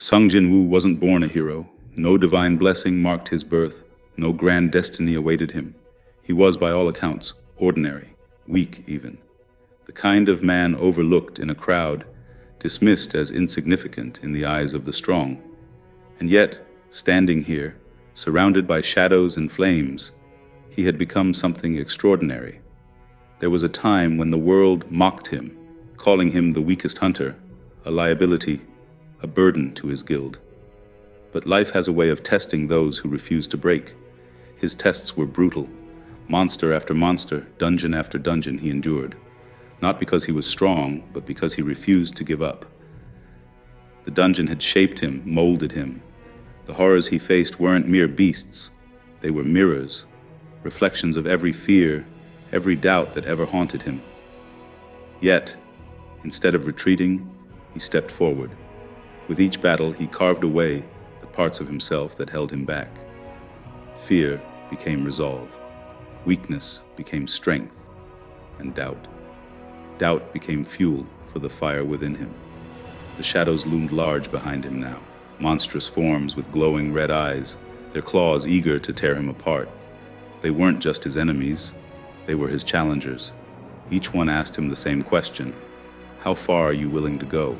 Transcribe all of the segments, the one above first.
Sung Jin-Woo wasn't born a hero. No divine blessing marked his birth. No grand destiny awaited him. He was, by all accounts, ordinary, weak even. The kind of man overlooked in a crowd, dismissed as insignificant in the eyes of the strong. And yet, standing here, surrounded by shadows and flames, he had become something extraordinary. There was a time when the world mocked him, calling him the weakest hunter, a liability, a burden to his guild. But life has a way of testing those who refuse to break. His tests were brutal. Monster after monster, dungeon after dungeon he endured. Not because he was strong, but because he refused to give up. The dungeon had shaped him, molded him. The horrors he faced weren't mere beasts. They were mirrors, reflections of every fear, every doubt that ever haunted him. Yet, instead of retreating, he stepped forward. With each battle, he carved away the parts of himself that held him back. Fear became resolve. Weakness became strength, and doubt. Doubt became fuel for the fire within him. The shadows loomed large behind him now, monstrous forms with glowing red eyes, their claws eager to tear him apart. They weren't just his enemies, they were his challengers. Each one asked him the same question: how far are you willing to go?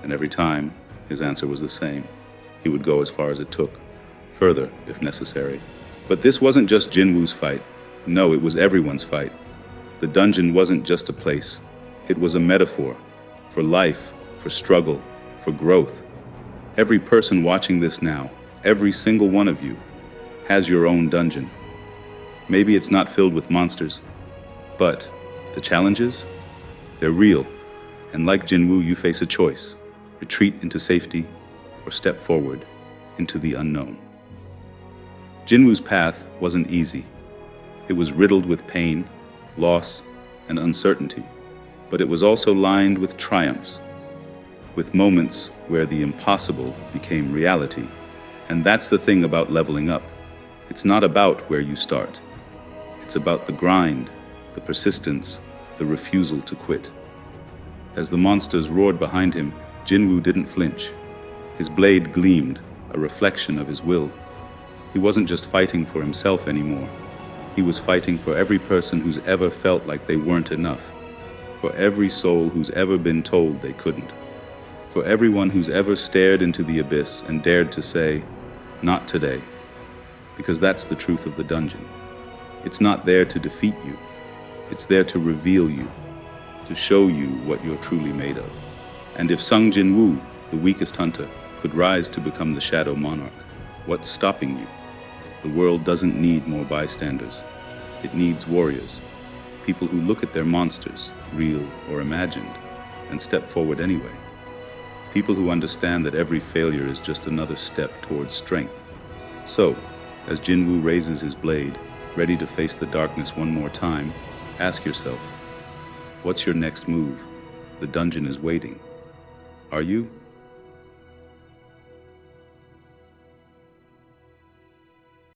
And every time, his answer was the same. He would go as far as it took, further if necessary. But this wasn't just Jin-Woo's fight. No, it was everyone's fight. The dungeon wasn't just a place. It was a metaphor for life, for struggle, for growth. Every person watching this now, every single one of you, has your own dungeon. Maybe it's not filled with monsters, but the challenges, they're real. And like Jin-Woo, you face a choice: retreat into safety or step forward into the unknown. Jin-Woo's path wasn't easy. It was riddled with pain, loss, and uncertainty, but it was also lined with triumphs, with moments where the impossible became reality. And that's the thing about leveling up. It's not about where you start. It's about the grind, the persistence, the refusal to quit. As the monsters roared behind him, Jin-Woo didn't flinch. His blade gleamed, a reflection of his will. He wasn't just fighting for himself anymore. He was fighting for every person who's ever felt like they weren't enough, for every soul who's ever been told they couldn't, for everyone who's ever stared into the abyss and dared to say, "Not today," because that's the truth of the dungeon. It's not there to defeat you. It's there to reveal you, to show you what you're truly made of. And if Sung Jin-Woo, the weakest hunter, could rise to become the Shadow Monarch, what's stopping you? The world doesn't need more bystanders. It needs warriors, people who look at their monsters, real or imagined, and step forward anyway. People who understand that every failure is just another step towards strength. So, as Jin-Woo raises his blade, ready to face the darkness one more time, ask yourself, what's your next move? The dungeon is waiting. Are you?